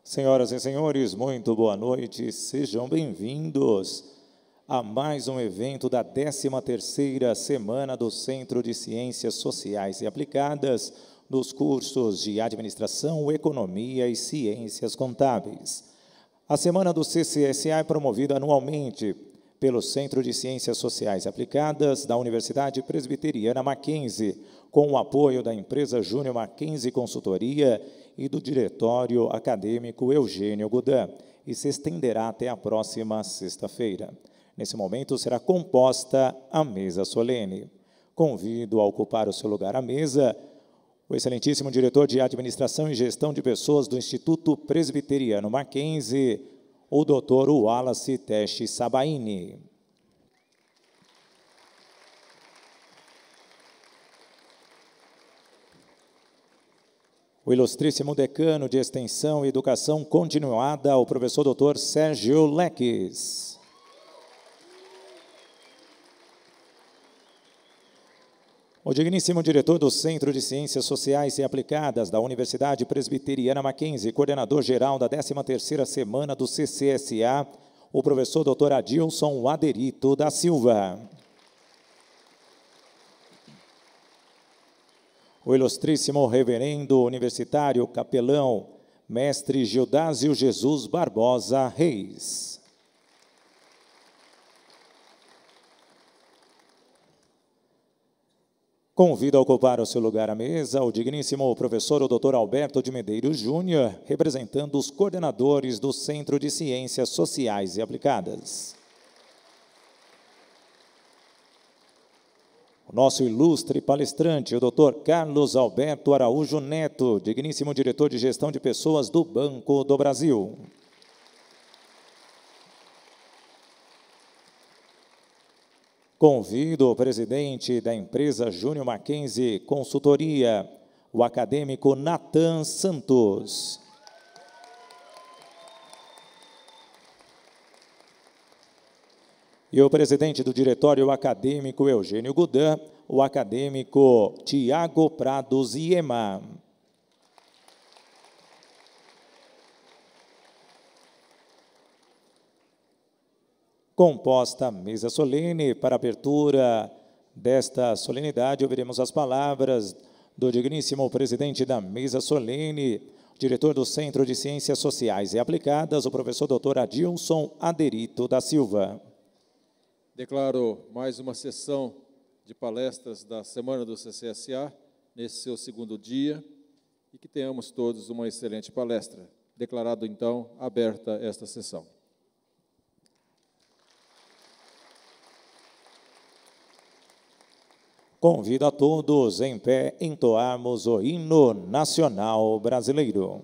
Senhoras e senhores, muito boa noite, sejam bem-vindos a mais um evento da 13ª Semana do Centro de Ciências Sociais e Aplicadas dos cursos de Administração, Economia e Ciências Contábeis. A Semana do CCSA é promovida anualmente pelo Centro de Ciências Sociais e Aplicadas da Universidade Presbiteriana Mackenzie, com o apoio da empresa Júnior Mackenzie Consultoria e do Diretório Acadêmico Eugênio Goudin, e se estenderá até a próxima sexta-feira. Nesse momento, será composta a mesa solene. Convido a ocupar o seu lugar à mesa o excelentíssimo diretor de Administração e Gestão de Pessoas do Instituto Presbiteriano Mackenzie, o Dr. Wallace Teche Sabaini. O ilustríssimo decano de Extensão e Educação Continuada, o professor Dr. Sérgio Leques. O digníssimo diretor do Centro de Ciências Sociais e Aplicadas da Universidade Presbiteriana Mackenzie, coordenador-geral da 13ª Semana do CCSA, o professor Dr. Adilson Aderito da Silva. O ilustríssimo reverendo universitário capelão, mestre Gildásio Jesus Barbosa Reis. Convido a ocupar o seu lugar à mesa o digníssimo professor, o Dr. Alberto de Medeiros Júnior, representando os coordenadores do Centro de Ciências Sociais e Aplicadas. O nosso ilustre palestrante, o Dr. Carlos Alberto Araújo Neto, digníssimo diretor de Gestão de Pessoas do Banco do Brasil. Convido o presidente da empresa Júnior Mackenzie Consultoria, o acadêmico Natan Santos. E o presidente do Diretório Acadêmico Eugênio Goudin, o acadêmico Tiago Prados Iema. Composta a mesa solene, para a abertura desta solenidade, ouviremos as palavras do digníssimo presidente da mesa solene, diretor do Centro de Ciências Sociais e Aplicadas, o professor Dr. Adilson Aderito da Silva. Declaro mais uma sessão de palestras da Semana do CCSA, nesse seu segundo dia, e que tenhamos todos uma excelente palestra. Declarado, então, aberta esta sessão. Convido a todos, em pé, entoarmos o hino nacional brasileiro.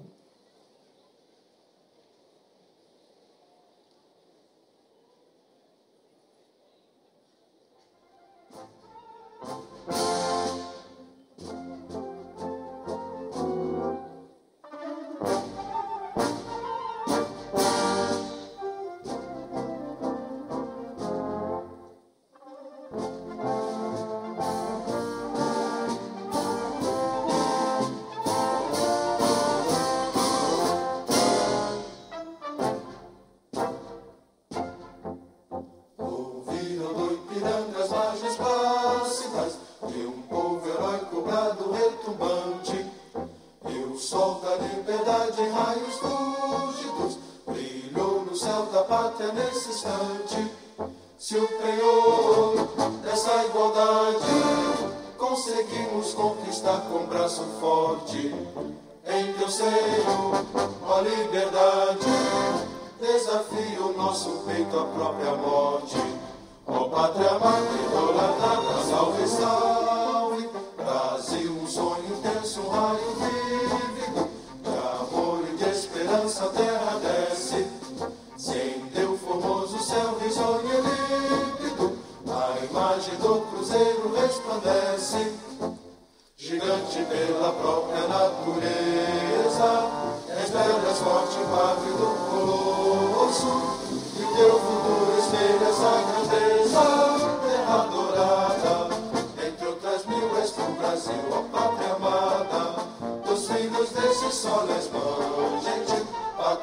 Brasil, ó pátria amada, dos filhos desse sol és mãe, gente, pátria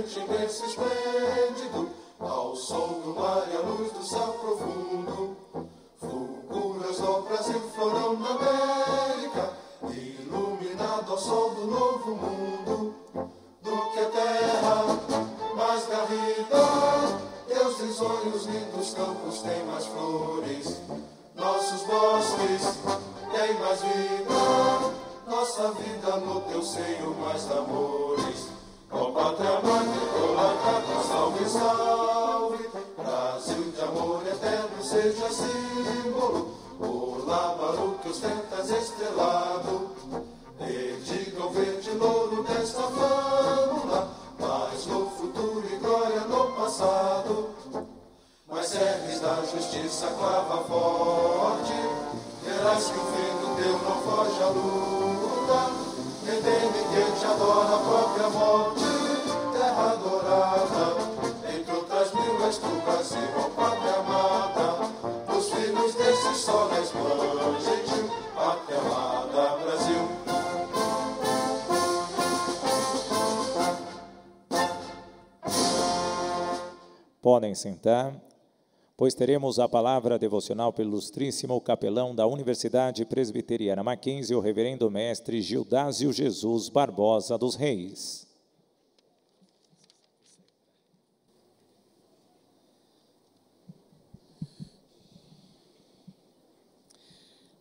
ambiente imenso e esplêndido, ao som do mar e à luz do céu profundo. Fulguras no Brasil, florão na América, iluminado ao sol do novo mundo. Do que a terra mais garrida, Deus tem sonhos lindos, campos tem mais flores, nossos bosques têm mais vida, nossa vida no teu seio mais amores. Ó pátria mãe, idolatrada, salve, salve, Brasil de amor eterno seja símbolo, o lábaro que ostentas estrelado, erdiga o verde louro desta fâbula, paz no futuro e glória no passado. Mas serves da justiça clava forte, verás que o fim do teu não foge à luta. Quem teme, quem te adora a própria morte, terra adorada, entre outras mil és tu, Brasil, ó pátria amada. Os filhos desse sol és mãe gentil, pátria amada, Brasil. Podem sentar, pois teremos a palavra devocional pelo ilustríssimo capelão da Universidade Presbiteriana Mackenzie, o reverendo mestre Gildásio Jesus Barbosa dos Reis.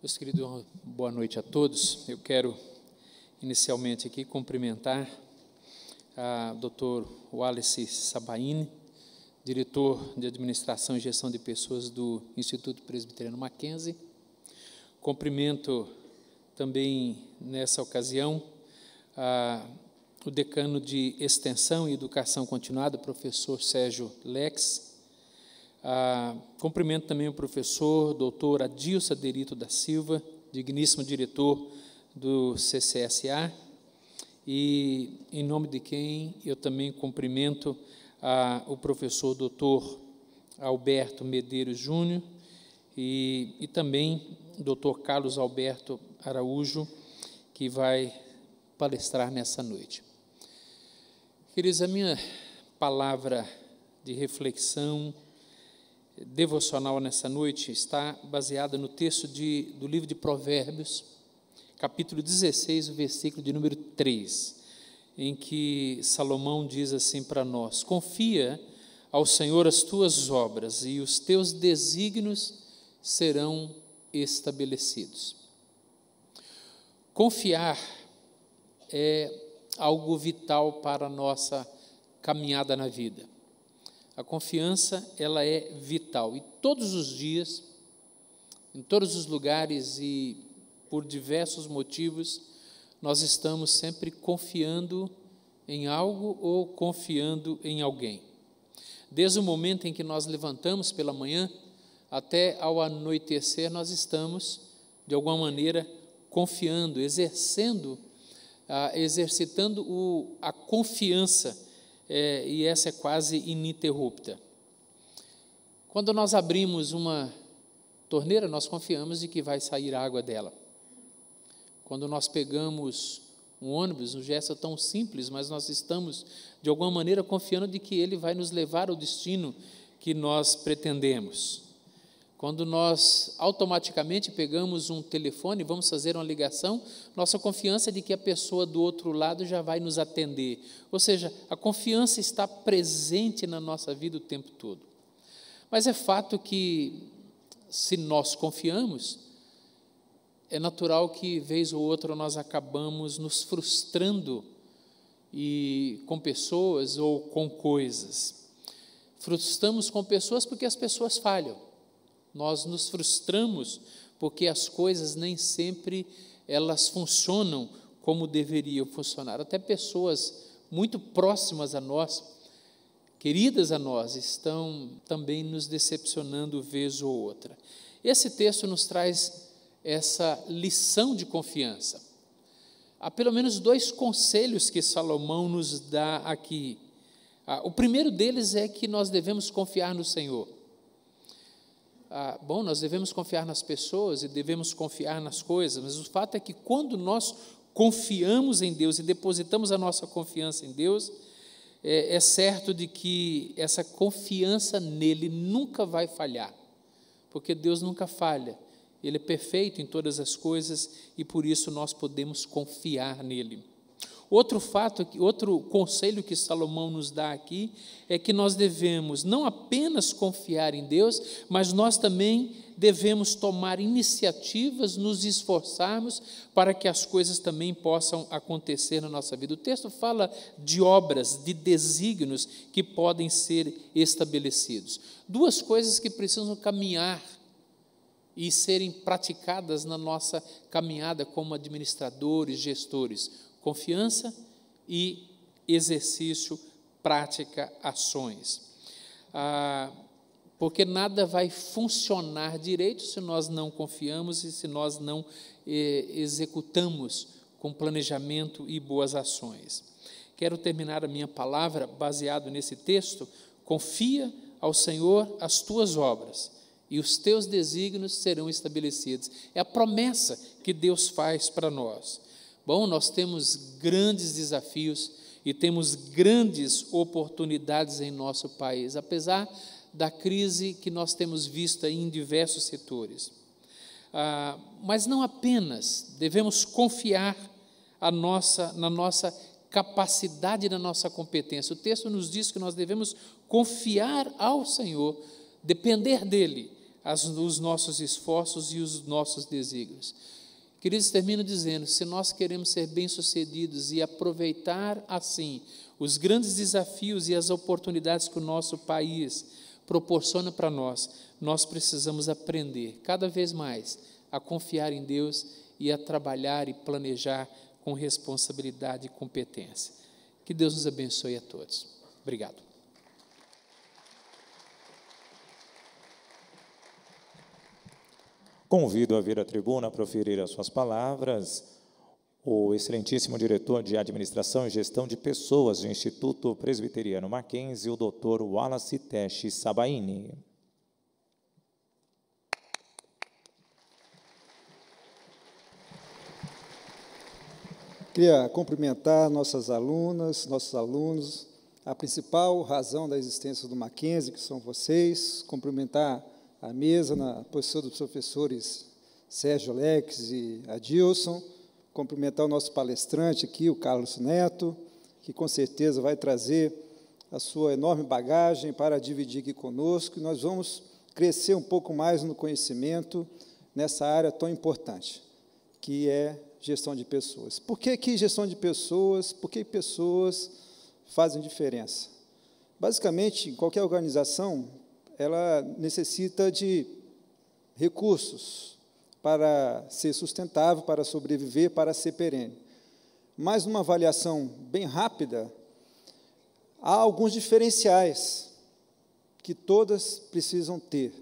Meus queridos, boa noite a todos. Eu quero inicialmente aqui cumprimentar a Dr. Wallace Sabaini, diretor de Administração e Gestão de Pessoas do Instituto Presbiteriano Mackenzie. Cumprimento também, nessa ocasião, o decano de Extensão e Educação Continuada, professor Sérgio Lex. Cumprimento também o professor doutor Adilson Derito da Silva, digníssimo diretor do CCSA, e em nome de quem eu também cumprimento o professor doutor Alberto Medeiros Júnior e também o doutor Carlos Alberto Araújo, que vai palestrar nessa noite. Queridos, a minha palavra de reflexão devocional nessa noite está baseada no texto do livro de Provérbios, capítulo 16, o versículo de número 3, em que Salomão diz assim para nós: confia ao Senhor as tuas obras e os teus desígnios serão estabelecidos. Confiar é algo vital para a nossa caminhada na vida. A confiança, ela é vital, e todos os dias, em todos os lugares e por diversos motivos, nós estamos sempre confiando em algo ou confiando em alguém. Desde o momento em que nós levantamos pela manhã até ao anoitecer, nós estamos, de alguma maneira, confiando, exercitando a confiança, e essa é quase ininterrupta. Quando nós abrimos uma torneira, nós confiamos de que vai sair água dela. Quando nós pegamos um ônibus, um gesto tão simples, mas nós estamos, de alguma maneira, confiando de que ele vai nos levar ao destino que nós pretendemos. Quando nós automaticamente pegamos um telefone e vamos fazer uma ligação, nossa confiança é de que a pessoa do outro lado já vai nos atender. Ou seja, a confiança está presente na nossa vida o tempo todo. Mas é fato que, se nós confiamos, é natural que, vez ou outra, nós acabamos nos frustrando com pessoas ou com coisas. Frustramos com pessoas porque as pessoas falham. Nós nos frustramos porque as coisas nem sempre elas funcionam como deveriam funcionar. Até pessoas muito próximas a nós, queridas a nós, estão também nos decepcionando vez ou outra. Esse texto nos traz essa lição de confiança. Há pelo menos 2 conselhos que Salomão nos dá aqui. O primeiro deles é que nós devemos confiar no Senhor. Nós devemos confiar nas pessoas e devemos confiar nas coisas, mas o fato é que quando nós confiamos em Deus e depositamos a nossa confiança em Deus, é certo de que essa confiança nele nunca vai falhar, porque Deus nunca falha, Ele é perfeito em todas as coisas e por isso nós podemos confiar nele. Outro fato, outro conselho que Salomão nos dá aqui é que nós devemos não apenas confiar em Deus, mas nós também devemos tomar iniciativas, nos esforçarmos para que as coisas também possam acontecer na nossa vida. O texto fala de obras, de desígnios que podem ser estabelecidos. Duas coisas que precisam caminhar e serem praticadas na nossa caminhada como administradores, gestores: confiança e exercício, prática, ações. Porque nada vai funcionar direito se nós não confiamos e se nós não executamos com planejamento e boas ações. Quero terminar a minha palavra baseado nesse texto: confia ao Senhor as tuas obras, e os teus desígnios serão estabelecidos. É a promessa que Deus faz para nós. Bom, nós temos grandes desafios e temos grandes oportunidades em nosso país, apesar da crise que nós temos visto aí em diversos setores. Mas não apenas devemos confiar na nossa capacidade e na nossa competência. O texto nos diz que nós devemos confiar ao Senhor, depender dEle, os nossos esforços e os nossos desígnios. Queridos, termino dizendo: se nós queremos ser bem-sucedidos e aproveitar assim os grandes desafios e as oportunidades que o nosso país proporciona para nós, nós precisamos aprender cada vez mais a confiar em Deus e a trabalhar e planejar com responsabilidade e competência. Que Deus nos abençoe a todos. Obrigado. Convido a vir à tribuna a proferir as suas palavras o excelentíssimo diretor de Administração e Gestão de Pessoas do Instituto Presbiteriano Mackenzie, o Dr. Wallace Teche Sabaini. Queria cumprimentar nossas alunas, nossos alunos, a principal razão da existência do Mackenzie, que são vocês, cumprimentar a mesa na posição dos professores Sérgio Alex e Adilson, cumprimentar o nosso palestrante aqui, o Carlos Neto, que com certeza vai trazer a sua enorme bagagem para dividir aqui conosco, e nós vamos crescer um pouco mais no conhecimento nessa área tão importante, que é gestão de pessoas. Por que gestão de pessoas? Por que pessoas fazem diferença? Basicamente, qualquer organização, ela necessita de recursos para ser sustentável, para sobreviver, para ser perene. Mas, numa avaliação bem rápida, há alguns diferenciais que todas precisam ter.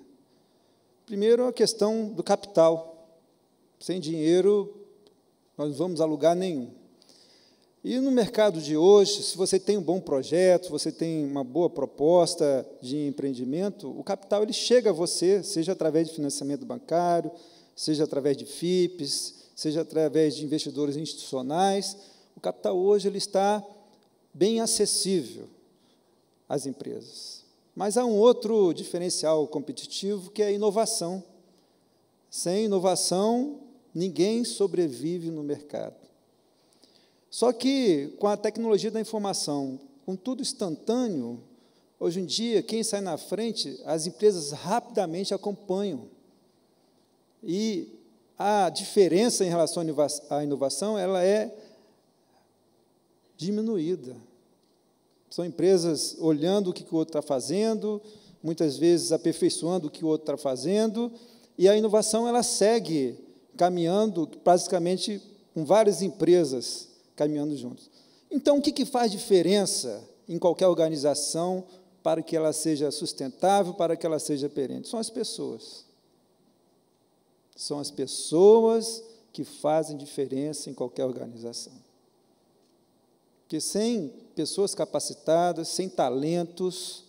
Primeiro, a questão do capital. Sem dinheiro, nós não vamos a lugar nenhum. E no mercado de hoje, se você tem um bom projeto, você tem uma boa proposta de empreendimento, o capital ele chega a você, seja através de financiamento bancário, seja através de FIPs, seja através de investidores institucionais. O capital hoje ele está bem acessível às empresas. Mas há um outro diferencial competitivo, que é a inovação. Sem inovação, ninguém sobrevive no mercado. Só que, com a tecnologia da informação, com tudo instantâneo, hoje em dia, quem sai na frente, as empresas rapidamente acompanham. E a diferença em relação à inovação, ela é diminuída. São empresas olhando o que o outro está fazendo, muitas vezes aperfeiçoando o que o outro está fazendo, e a inovação ela segue caminhando, basicamente, com várias empresas caminhando juntos. Então, o que faz diferença em qualquer organização para que ela seja sustentável, para que ela seja perene? São as pessoas. São as pessoas que fazem diferença em qualquer organização. Porque sem pessoas capacitadas, sem talentos,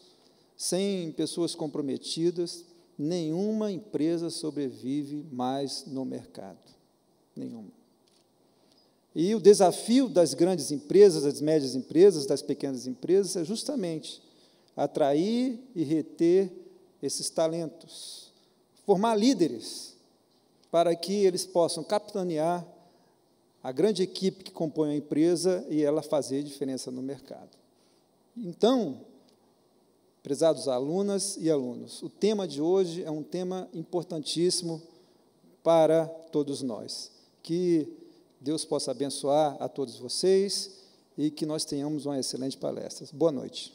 sem pessoas comprometidas, nenhuma empresa sobrevive mais no mercado. Nenhuma. E o desafio das grandes empresas, das médias empresas, das pequenas empresas, é justamente atrair e reter esses talentos, formar líderes, para que eles possam capitanear a grande equipe que compõe a empresa e ela fazer diferença no mercado. Então, prezados alunas e alunos, o tema de hoje é um tema importantíssimo para todos nós. Que Deus possa abençoar a todos vocês e que nós tenhamos uma excelente palestra. Boa noite.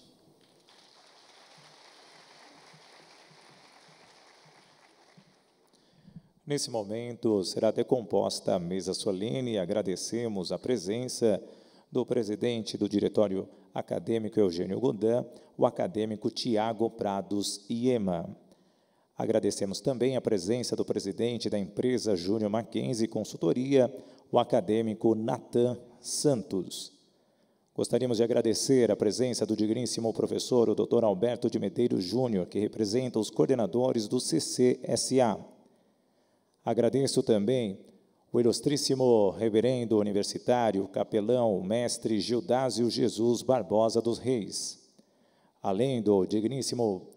Nesse momento, será decomposta a mesa solene e agradecemos a presença do presidente do Diretório Acadêmico Eugênio Godan, o acadêmico Tiago Prados Iema. Agradecemos também a presença do presidente da empresa Júnior Mackenzie Consultoria, o acadêmico Natan Santos. Gostaríamos de agradecer a presença do digníssimo professor, o Dr. Alberto de Medeiros Júnior, que representa os coordenadores do CCSA. Agradeço também o ilustríssimo reverendo universitário, capelão, mestre Gildásio Jesus Barbosa dos Reis, além do digníssimo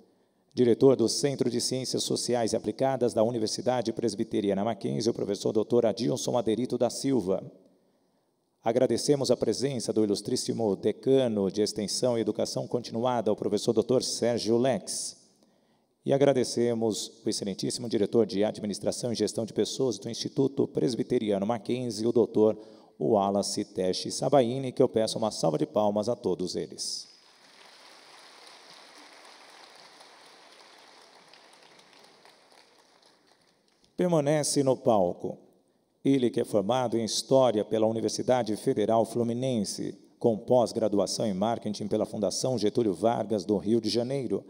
diretor do Centro de Ciências Sociais e Aplicadas da Universidade Presbiteriana Mackenzie, o professor Dr. Adilson Aderito da Silva. Agradecemos a presença do ilustríssimo decano de Extensão e Educação Continuada, o professor Dr. Sérgio Lex. E agradecemos o excelentíssimo diretor de Administração e Gestão de Pessoas do Instituto Presbiteriano Mackenzie, o doutor Wallace Teche Sabaini, que eu peço uma salva de palmas a todos eles. Permanece no palco ele que é formado em História pela Universidade Federal Fluminense, com pós-graduação em Marketing pela Fundação Getúlio Vargas, do Rio de Janeiro,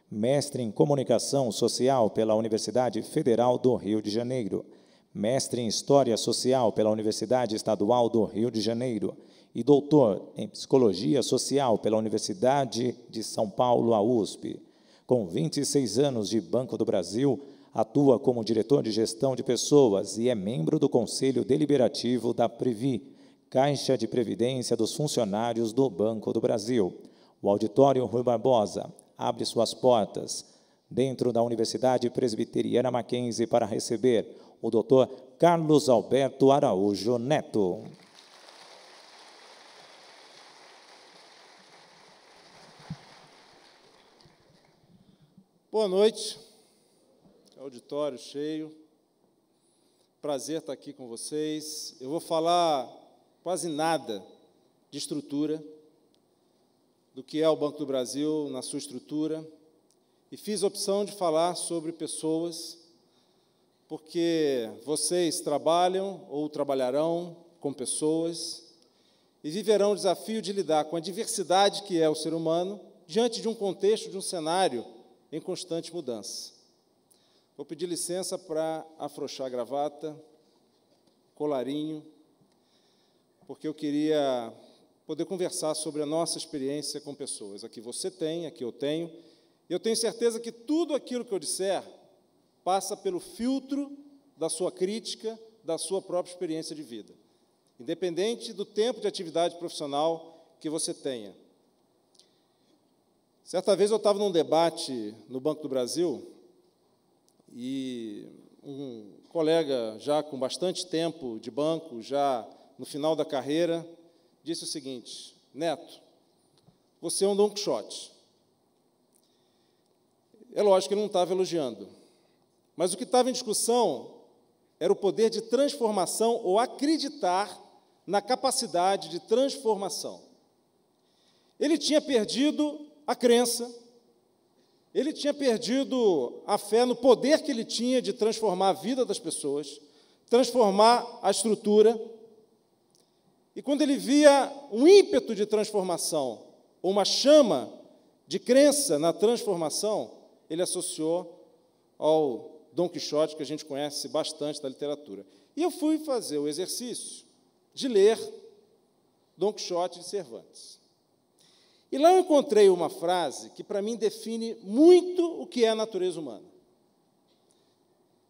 mestre em Comunicação Social pela Universidade Federal do Rio de Janeiro, mestre em História Social pela Universidade Estadual do Rio de Janeiro e doutor em Psicologia Social pela Universidade de São Paulo, a USP. Com 26 anos de Banco do Brasil, atua como diretor de gestão de pessoas e é membro do Conselho Deliberativo da Previ, Caixa de Previdência dos Funcionários do Banco do Brasil. O Auditório Rui Barbosa abre suas portas dentro da Universidade Presbiteriana Mackenzie para receber o Dr. Carlos Alberto Araújo Neto. Boa noite, auditório cheio, prazer estar aqui com vocês. Eu vou falar quase nada de estrutura, do que é o Banco do Brasil na sua estrutura, e fiz a opção de falar sobre pessoas, porque vocês trabalham ou trabalharão com pessoas e viverão o desafio de lidar com a diversidade que é o ser humano diante de um contexto, de um cenário em constante mudança. Vou pedir licença para afrouxar a gravata, colarinho, porque eu queria poder conversar sobre a nossa experiência com pessoas. Aqui você tem, aqui eu tenho. Eu tenho certeza que tudo aquilo que eu disser passa pelo filtro da sua crítica, da sua própria experiência de vida, independente do tempo de atividade profissional que você tenha. Certa vez eu estava num debate no Banco do Brasil e um colega já com bastante tempo de banco, já no final da carreira, disse o seguinte: Neto, você é um Don Quixote. É lógico que ele não estava elogiando, mas o que estava em discussão era o poder de transformação ou acreditar na capacidade de transformação. Ele tinha perdido a crença, ele tinha perdido a fé no poder que ele tinha de transformar a vida das pessoas, transformar a estrutura. E quando ele via um ímpeto de transformação, ou uma chama de crença na transformação, ele associou ao Dom Quixote, que a gente conhece bastante da literatura. E eu fui fazer o exercício de ler Dom Quixote de Cervantes. E lá eu encontrei uma frase que, para mim, define muito o que é a natureza humana.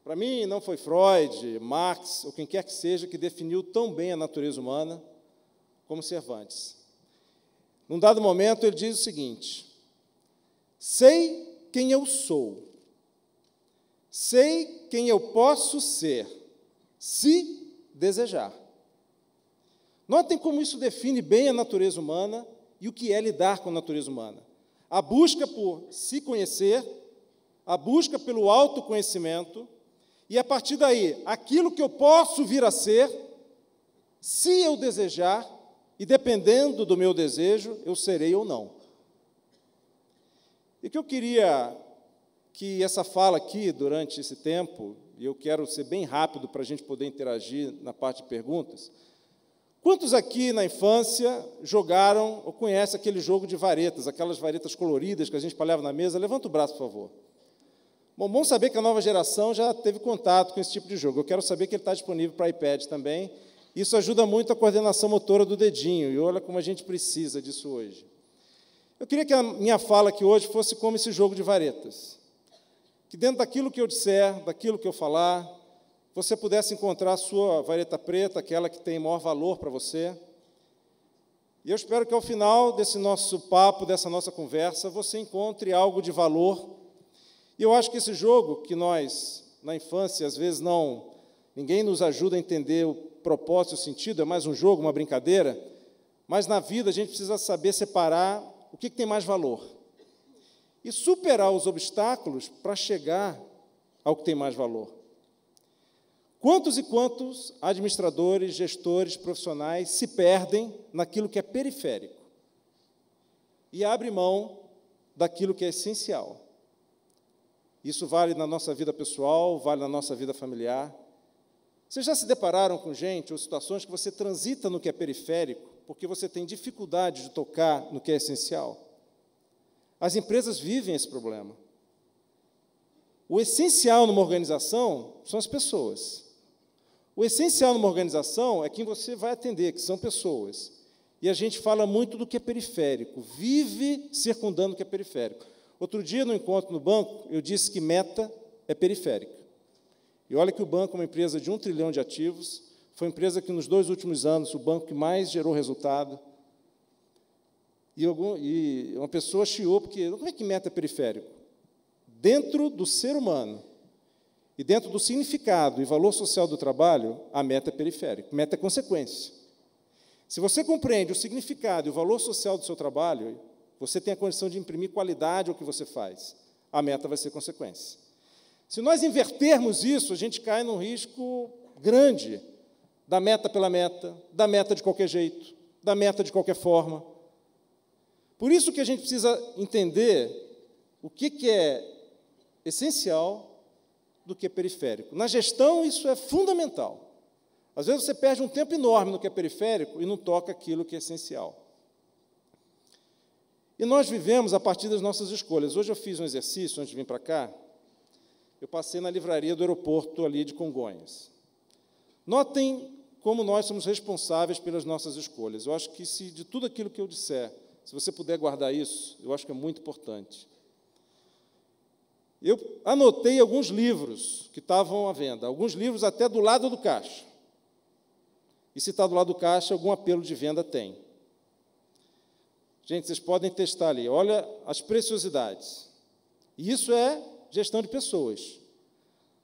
Para mim, não foi Freud, Marx, ou quem quer que seja, que definiu tão bem a natureza humana como Cervantes. Num dado momento, ele diz o seguinte: sei quem eu sou, sei quem eu posso ser, se desejar. Notem como isso define bem a natureza humana e o que é lidar com a natureza humana. A busca por se conhecer, a busca pelo autoconhecimento, e, a partir daí, aquilo que eu posso vir a ser, se eu desejar, e dependendo do meu desejo, eu serei ou não. E que eu queria que essa fala aqui, durante esse tempo, e eu quero ser bem rápido para a gente poder interagir na parte de perguntas. Quantos aqui na infância jogaram ou conhecem aquele jogo de varetas, aquelas varetas coloridas que a gente espalhava na mesa? Levanta o braço, por favor. Bom saber que a nova geração já teve contato com esse tipo de jogo. Eu quero saber que ele está disponível para iPad também. Isso ajuda muito a coordenação motora do dedinho, e olha como a gente precisa disso hoje. Eu queria que a minha fala aqui hoje fosse como esse jogo de varetas. Que dentro daquilo que eu disser, daquilo que eu falar, você pudesse encontrar a sua vareta preta, aquela que tem maior valor para você. E eu espero que ao final desse nosso papo, dessa nossa conversa, você encontre algo de valor. E eu acho que esse jogo que nós, na infância, às vezes ninguém nos ajuda a entender o propósito, o sentido, é mais um jogo, uma brincadeira, mas na vida a gente precisa saber separar o que tem mais valor e superar os obstáculos para chegar ao que tem mais valor. Quantos e quantos administradores, gestores, profissionais se perdem naquilo que é periférico e abrem mão daquilo que é essencial? Isso vale na nossa vida pessoal, vale na nossa vida familiar. Vocês já se depararam com gente ou situações que você transita no que é periférico porque você tem dificuldade de tocar no que é essencial? As empresas vivem esse problema. O essencial numa organização são as pessoas. O essencial numa organização é quem você vai atender, que são pessoas. E a gente fala muito do que é periférico, vive circundando o que é periférico. Outro dia, no encontro no banco, eu disse que meta é periférica. E olha que o banco é uma empresa de 1 trilhão de ativos, foi uma empresa que, nos 2 últimos anos, o banco que mais gerou resultado. E uma pessoa chiou, porque como é que meta é periférico? Dentro do ser humano, e dentro do significado e valor social do trabalho, a meta é periférica, meta é consequência. Se você compreende o significado e o valor social do seu trabalho, você tem a condição de imprimir qualidade ao que você faz. A meta vai ser consequência. Se nós invertermos isso, a gente cai num risco grande da meta pela meta, da meta de qualquer jeito, da meta de qualquer forma. Por isso que a gente precisa entender o que é essencial do que é periférico. Na gestão, isso é fundamental. Às vezes você perde um tempo enorme no que é periférico e não toca aquilo que é essencial. E nós vivemos a partir das nossas escolhas. Hoje eu fiz um exercício, antes de vir para cá, eu passei na livraria do aeroporto ali de Congonhas. Notem como nós somos responsáveis pelas nossas escolhas. Eu acho que se de tudo aquilo que eu disser, se você puder guardar isso, eu acho que é muito importante. Eu anotei alguns livros que estavam à venda, alguns livros até do lado do caixa. E se está do lado do caixa, algum apelo de venda tem. Gente, vocês podem testar ali. Olha as preciosidades. E isso é gestão de pessoas.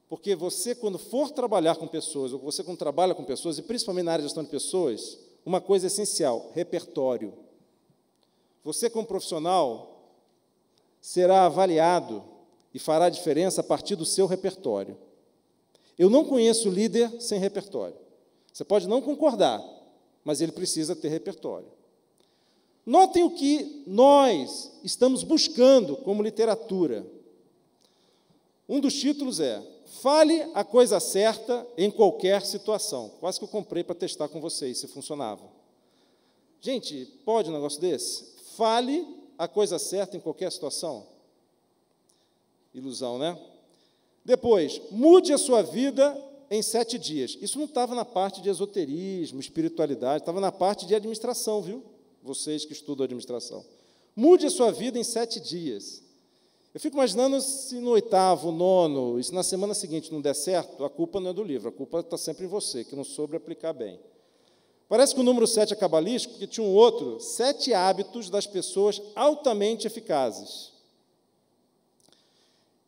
Porque você, quando for trabalhar com pessoas, ou você, quando trabalha com pessoas, e principalmente na área de gestão de pessoas, uma coisa essencial, repertório. Você, como profissional, será avaliado e fará diferença a partir do seu repertório. Eu não conheço líder sem repertório. Você pode não concordar, mas ele precisa ter repertório. Notem o que nós estamos buscando como literatura. Um dos títulos é Fale a coisa certa em qualquer situação. Quase que eu comprei para testar com vocês, se funcionava. Gente, pode um negócio desse? Fale a coisa certa em qualquer situação. Ilusão, né? Depois, mude a sua vida em 7 dias. Isso não estava na parte de esoterismo, espiritualidade, estava na parte de administração, viu? Vocês que estudam administração. Mude a sua vida em 7 dias. Eu fico imaginando se no 8º, 9º, e se na semana seguinte não der certo, a culpa não é do livro, a culpa está sempre em você, que não soube aplicar bem. Parece que o número 7 é cabalístico, porque tinha um outro, 7 hábitos das pessoas altamente eficazes.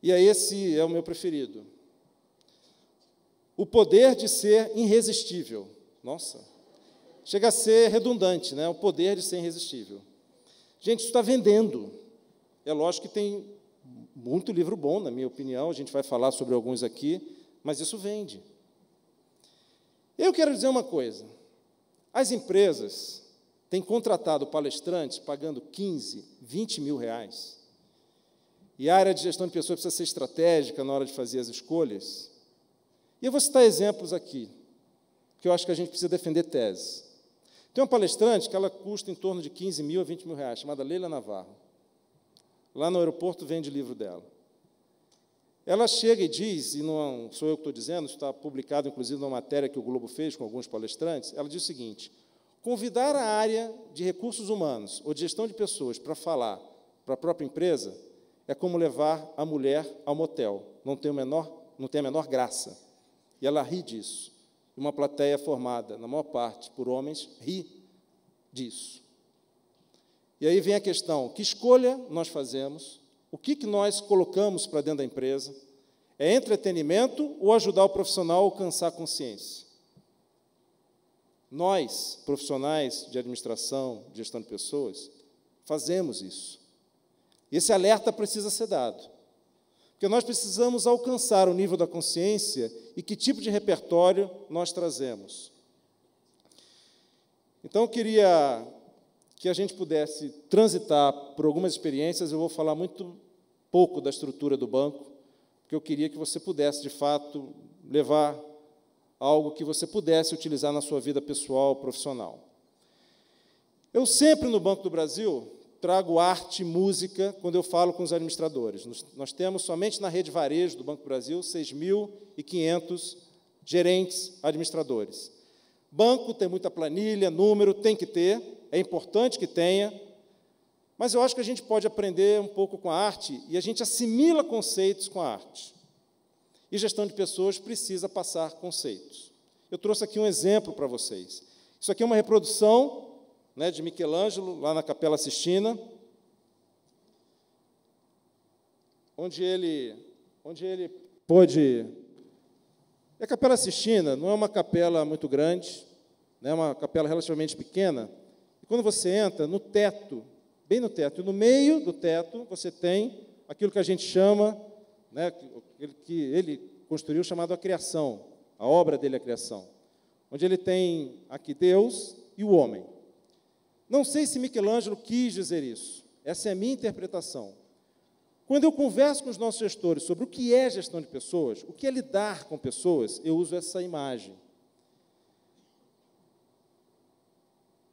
E aí esse é o meu preferido. O poder de ser irresistível. Nossa, chega a ser redundante, né? O poder de ser irresistível. Gente, isso está vendendo. É lógico que tem muito livro bom, na minha opinião, a gente vai falar sobre alguns aqui, mas isso vende. Eu quero dizer uma coisa. As empresas têm contratado palestrantes pagando 15, 20 mil reais. E a área de gestão de pessoas precisa ser estratégica na hora de fazer as escolhas. E eu vou citar exemplos aqui, que eu acho que a gente precisa defender tese. Tem uma palestrante que ela custa em torno de 15 mil a 20 mil reais, chamada Leila Navarro. Lá no aeroporto vende o livro dela. Ela chega e diz, e não sou eu que estou dizendo, isso está publicado, inclusive, numa matéria que o Globo fez com alguns palestrantes, ela diz o seguinte: convidar a área de recursos humanos ou de gestão de pessoas para falar para a própria empresa é como levar a mulher ao motel, não tem a menor graça. E ela ri disso. Uma plateia formada, na maior parte, por homens, ri disso. E aí vem a questão, que escolha nós fazemos? O que nós colocamos para dentro da empresa? É entretenimento ou ajudar o profissional a alcançar a consciência? Nós, profissionais de administração, de gestão de pessoas, fazemos isso. Esse alerta precisa ser dado, porque nós precisamos alcançar o nível da consciência e que tipo de repertório nós trazemos. Então, eu queria que a gente pudesse transitar por algumas experiências. Eu vou falar muito pouco da estrutura do banco, porque eu queria que você pudesse, de fato, levar algo que você pudesse utilizar na sua vida pessoal, profissional. Eu sempre, no Banco do Brasil, trago arte, música, quando eu falo com os administradores. Nós temos, somente na rede varejo do Banco do Brasil, 6.500 gerentes administradores. Banco tem muita planilha, número, tem que ter, é importante que tenha, mas eu acho que a gente pode aprender um pouco com a arte e a gente assimila conceitos com a arte. E gestão de pessoas precisa passar conceitos. Eu trouxe aqui um exemplo para vocês. Isso aqui é uma reprodução, né, de Michelangelo, lá na Capela Sistina, onde ele pôde... A Capela Sistina não é uma capela muito grande, né, é uma capela relativamente pequena. E quando você entra no teto, bem no teto, e no meio do teto você tem aquilo que a gente chama, né, que ele construiu, chamado a criação, a obra dele, a criação, onde ele tem aqui Deus e o homem. Não sei se Michelangelo quis dizer isso, essa é a minha interpretação. Quando eu converso com os nossos gestores sobre o que é gestão de pessoas, o que é lidar com pessoas, eu uso essa imagem.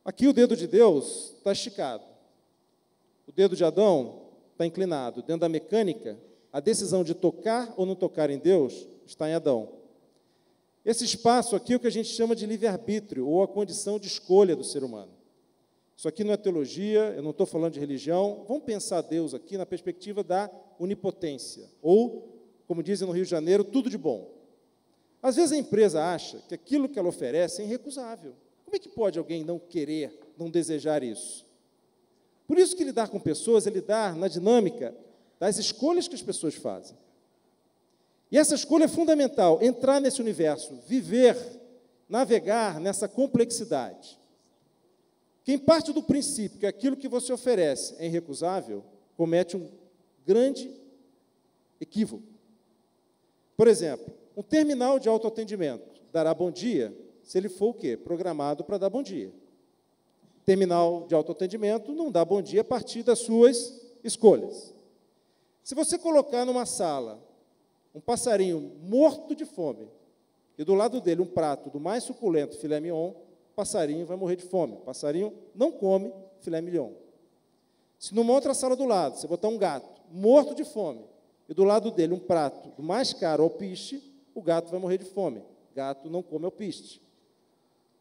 Aqui o dedo de Deus está esticado. O dedo de Adão está inclinado. Dentro da mecânica, a decisão de tocar ou não tocar em Deus está em Adão. Esse espaço aqui é o que a gente chama de livre-arbítrio, ou a condição de escolha do ser humano. Isso aqui não é teologia, eu não estou falando de religião. Vamos pensar Deus aqui na perspectiva da onipotência, ou, como dizem no Rio de Janeiro, tudo de bom. Às vezes a empresa acha que aquilo que ela oferece é irrecusável. Como é que pode alguém não querer, não desejar isso? Por isso que lidar com pessoas é lidar na dinâmica das escolhas que as pessoas fazem. E essa escolha é fundamental, entrar nesse universo, viver, navegar nessa complexidade. Quem parte do princípio que aquilo que você oferece é irrecusável, comete um grande equívoco. Por exemplo, um terminal de autoatendimento dará bom dia se ele for o quê? Programado para dar bom dia. Terminal de autoatendimento não dá bom dia a partir das suas escolhas. Se você colocar numa sala um passarinho morto de fome e do lado dele um prato do mais suculento filé mignon, o passarinho vai morrer de fome. O passarinho não come filé mignon. Se numa outra sala do lado você botar um gato morto de fome e do lado dele um prato do mais caro alpiste, o gato vai morrer de fome. O gato não come alpiste.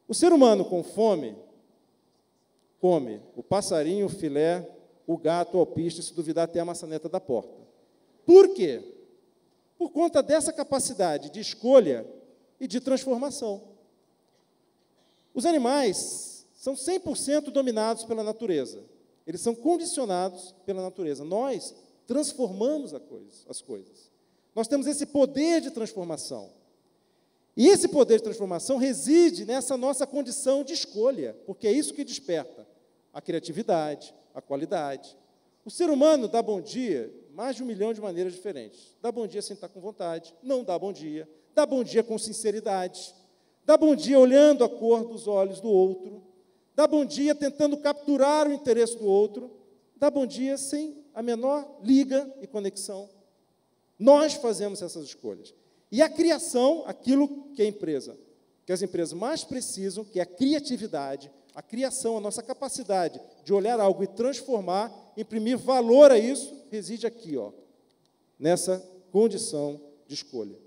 O ser humano com fome come o passarinho, o filé, o gato, o alpiste, se duvidar até a maçaneta da porta. Por quê? Por conta dessa capacidade de escolha e de transformação. Os animais são 100% dominados pela natureza. Eles são condicionados pela natureza. Nós transformamos as coisas. Nós temos esse poder de transformação. E esse poder de transformação reside nessa nossa condição de escolha, porque é isso que desperta a criatividade, a qualidade. O ser humano dá bom dia mais de 1 milhão de maneiras diferentes. Dá bom dia sem estar com vontade, não dá bom dia com sinceridade, dá bom dia olhando a cor dos olhos do outro, dá bom dia tentando capturar o interesse do outro, dá bom dia sem a menor liga e conexão. Nós fazemos essas escolhas. E a criação, aquilo que as empresas mais precisam, que é a criatividade, a criação, a nossa capacidade de olhar algo e transformar, imprimir valor a isso, reside aqui, nessa condição de escolha.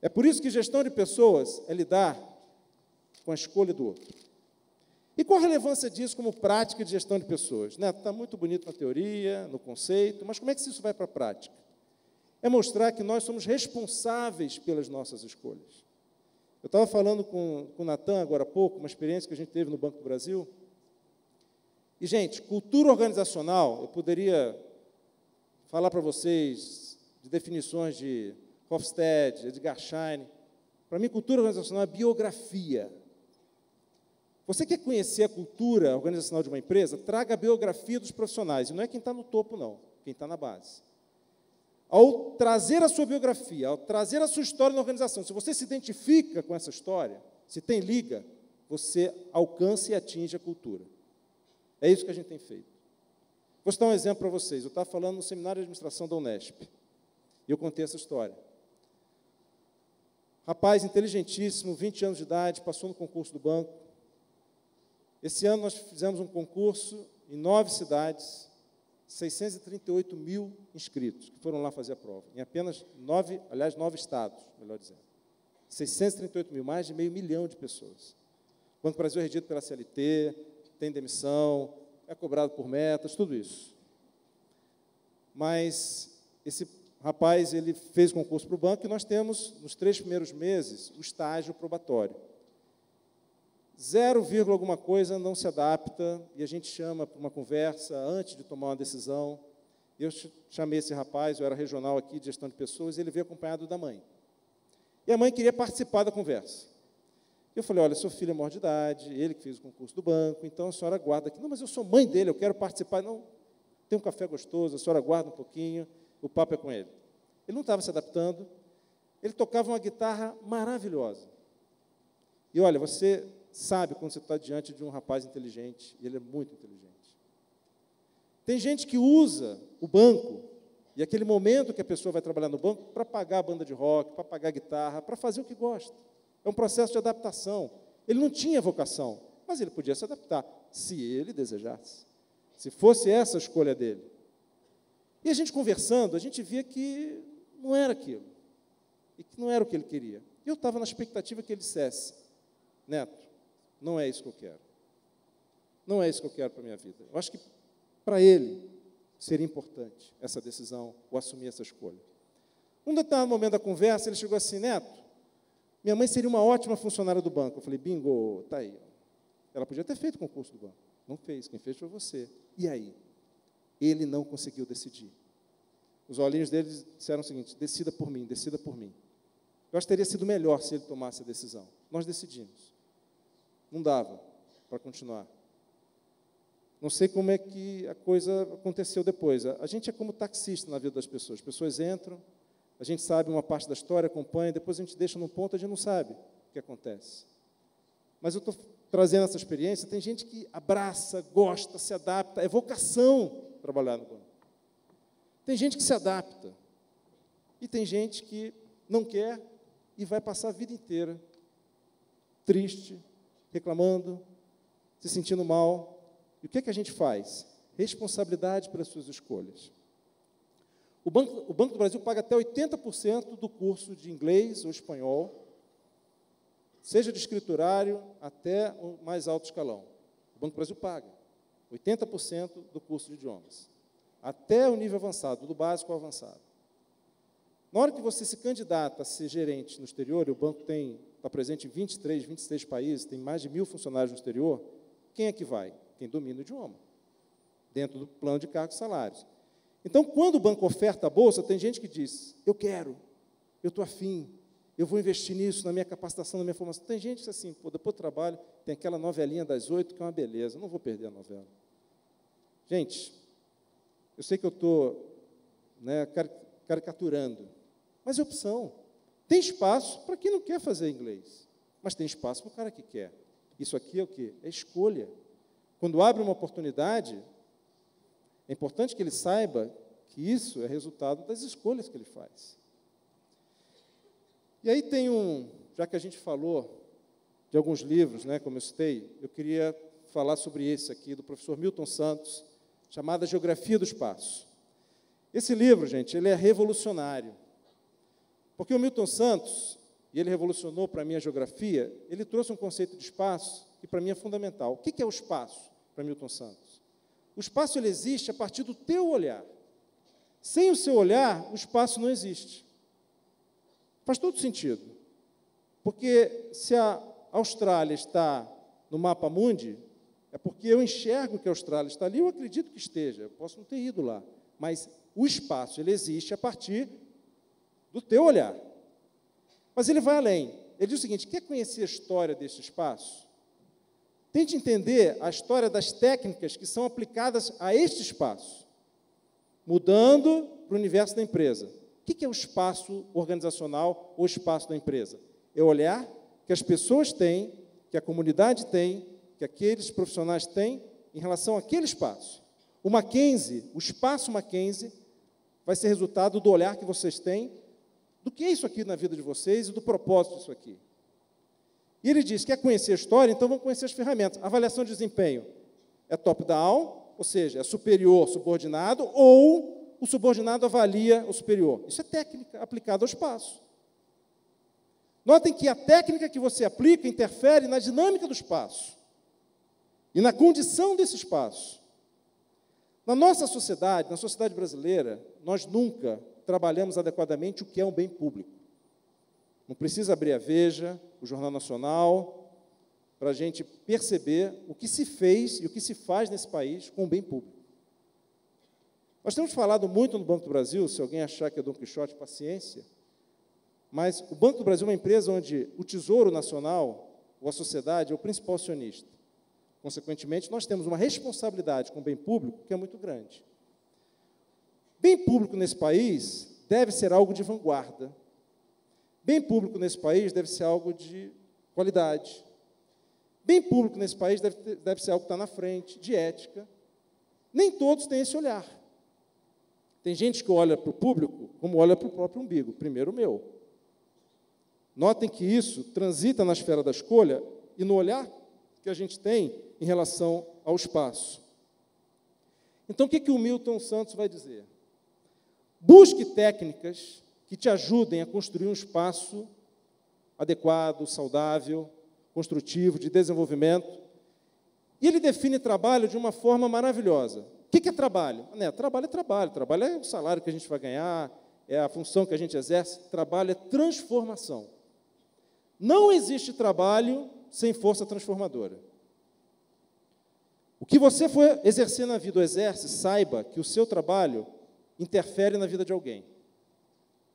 É por isso que gestão de pessoas é lidar com a escolha do outro. E qual a relevância disso como prática de gestão de pessoas? Está muito bonito na teoria, no conceito, mas como é que isso vai para a prática? É mostrar que nós somos responsáveis pelas nossas escolhas. Eu estava falando com o Natan agora há pouco, uma experiência que a gente teve no Banco do Brasil. E, gente, cultura organizacional, eu poderia falar para vocês de definições de Hofstede, Edgar Schein. Para mim, cultura organizacional é biografia. Você quer conhecer a cultura organizacional de uma empresa? Traga a biografia dos profissionais. E não é quem está no topo, não. Quem está na base. Ao trazer a sua biografia, ao trazer a sua história na organização, se você se identifica com essa história, se tem liga, você alcança e atinge a cultura. É isso que a gente tem feito. Vou citar um exemplo para vocês. Eu estava falando no seminário de administração da Unesp, e eu contei essa história. Rapaz inteligentíssimo, 20 anos de idade, passou no concurso do banco. Esse ano nós fizemos um concurso em 9 cidades, 638 mil inscritos que foram lá fazer a prova, em apenas 9 estados, melhor dizendo. 638 mil, mais de 500 mil de pessoas. O Banco do Brasil é regido pela CLT, tem demissão, é cobrado por metas, tudo isso. Mas esse rapaz, ele fez o concurso para o banco e nós temos, nos 3 primeiros meses, o estágio probatório. 0, alguma coisa não se adapta e a gente chama para uma conversa antes de tomar uma decisão. Eu chamei esse rapaz, eu era regional aqui de gestão de pessoas, e ele veio acompanhado da mãe. E a mãe queria participar da conversa. Eu falei, olha, seu filho é maior de idade, ele que fez o concurso do banco, então a senhora aguarda aqui. Não, mas eu sou mãe dele, eu quero participar. Não, tem um café gostoso, a senhora aguarda um pouquinho, o papo é com ele. Ele não estava se adaptando, ele tocava uma guitarra maravilhosa. E, olha, você sabe quando você está diante de um rapaz inteligente, e ele é muito inteligente. Tem gente que usa o banco, e aquele momento que a pessoa vai trabalhar no banco, para pagar a banda de rock, para pagar a guitarra, para fazer o que gosta. É um processo de adaptação. Ele não tinha vocação, mas ele podia se adaptar, se ele desejasse, se fosse essa a escolha dele. E a gente conversando, a gente via que não era aquilo, e que não era o que ele queria. E eu estava na expectativa que ele dissesse, Neto, não é isso que eu quero. Não é isso que eu quero para a minha vida. Eu acho que, para ele, seria importante essa decisão, ou assumir essa escolha. Um determinado momento da conversa, ele chegou assim, Neto, minha mãe seria uma ótima funcionária do banco. Eu falei, bingo, está aí. Ela podia ter feito o concurso do banco. Não fez, quem fez foi você. E aí? Ele não conseguiu decidir. Os olhinhos dele disseram o seguinte, decida por mim, decida por mim. Eu acho que teria sido melhor se ele tomasse a decisão. Nós decidimos. Não dava para continuar. Não sei como é que a coisa aconteceu depois. A gente é como taxista na vida das pessoas. As pessoas entram, a gente sabe uma parte da história, acompanha, depois a gente deixa num ponto, a gente não sabe o que acontece. Mas eu estou trazendo essa experiência, tem gente que abraça, gosta, se adapta, é vocação trabalhar no banco. Tem gente que se adapta, e tem gente que não quer e vai passar a vida inteira triste, reclamando, se sentindo mal. E o que é que a gente faz? Responsabilidade pelas suas escolhas. O Banco do Brasil paga até 80% do curso de inglês ou espanhol, seja de escriturário até o mais alto escalão. O Banco do Brasil paga 80% do curso de idiomas, até o nível avançado, do básico ao avançado. Na hora que você se candidata a ser gerente no exterior, e o banco está presente em 23, 26 países, tem mais de 1.000 funcionários no exterior, quem é que vai? Quem domina o idioma, dentro do plano de cargos e salários. Então, quando o banco oferta a bolsa, tem gente que diz, eu quero, eu estou afim, eu vou investir nisso, na minha capacitação, na minha formação. Tem gente que diz assim, pô, depois do trabalho, tem aquela novelinha das 8, que é uma beleza, não vou perder a novela. Gente, eu sei que eu estou caricaturando, mas é opção. Tem espaço para quem não quer fazer inglês, mas tem espaço para o cara que quer. Isso aqui é o quê? É escolha. Quando abre uma oportunidade, é importante que ele saiba que isso é resultado das escolhas que ele faz. E aí tem já que a gente falou de alguns livros, como eu citei, eu queria falar sobre esse aqui, do professor Milton Santos, chamado Geografia do Espaço. Esse livro, gente, ele é revolucionário, porque o Milton Santos, e ele revolucionou para mim a geografia, ele trouxe um conceito de espaço que para mim é fundamental. O que é o espaço para Milton Santos? O espaço ele existe a partir do teu olhar. Sem o seu olhar, o espaço não existe. Faz todo sentido. Porque se a Austrália está no mapa mundi, é porque eu enxergo que a Austrália está ali, eu acredito que esteja, eu posso não ter ido lá. Mas o espaço ele existe a partir do teu olhar. Mas ele vai além. Ele diz o seguinte, quer conhecer a história desse espaço? Tente entender a história das técnicas que são aplicadas a este espaço, mudando para o universo da empresa. O que é o espaço organizacional ou espaço da empresa? É o olhar que as pessoas têm, que a comunidade tem, que aqueles profissionais têm em relação àquele espaço. O Mackenzie, o espaço Mackenzie, vai ser resultado do olhar que vocês têm, do que é isso aqui na vida de vocês e do propósito disso aqui. E ele diz, quer conhecer a história? Então vamos conhecer as ferramentas. A avaliação de desempenho é top-down, ou seja, é superior, subordinado, ou o subordinado avalia o superior. Isso é técnica aplicada ao espaço. Notem que a técnica que você aplica interfere na dinâmica do espaço e na condição desse espaço. Na nossa sociedade, na sociedade brasileira, nós nunca trabalhamos adequadamente o que é um bem público. Não precisa abrir a Veja, o Jornal Nacional, para a gente perceber o que se fez e o que se faz nesse país com o bem público. Nós temos falado muito no Banco do Brasil, se alguém achar que é Dom Quixote, paciência, mas o Banco do Brasil é uma empresa onde o Tesouro Nacional, ou a sociedade, é o principal acionista. Consequentemente, nós temos uma responsabilidade com o bem público que é muito grande. Bem público nesse país deve ser algo de vanguarda. Bem público nesse país deve ser algo de qualidade. Bem público nesse país deve ser algo que está na frente, de ética. Nem todos têm esse olhar. Tem gente que olha para o público como olha para o próprio umbigo, primeiro o meu. Notem que isso transita na esfera da escolha e no olhar que a gente tem em relação ao espaço. Então, o que o Milton Santos vai dizer? Busque técnicas que te ajudem a construir um espaço adequado, saudável, construtivo, de desenvolvimento. E ele define trabalho de uma forma maravilhosa. O que é trabalho? Trabalho é trabalho. Trabalho é o salário que a gente vai ganhar, é a função que a gente exerce. Trabalho é transformação. Não existe trabalho sem força transformadora. O que você for exercer na vida ou exerce, saiba que o seu trabalho interfere na vida de alguém.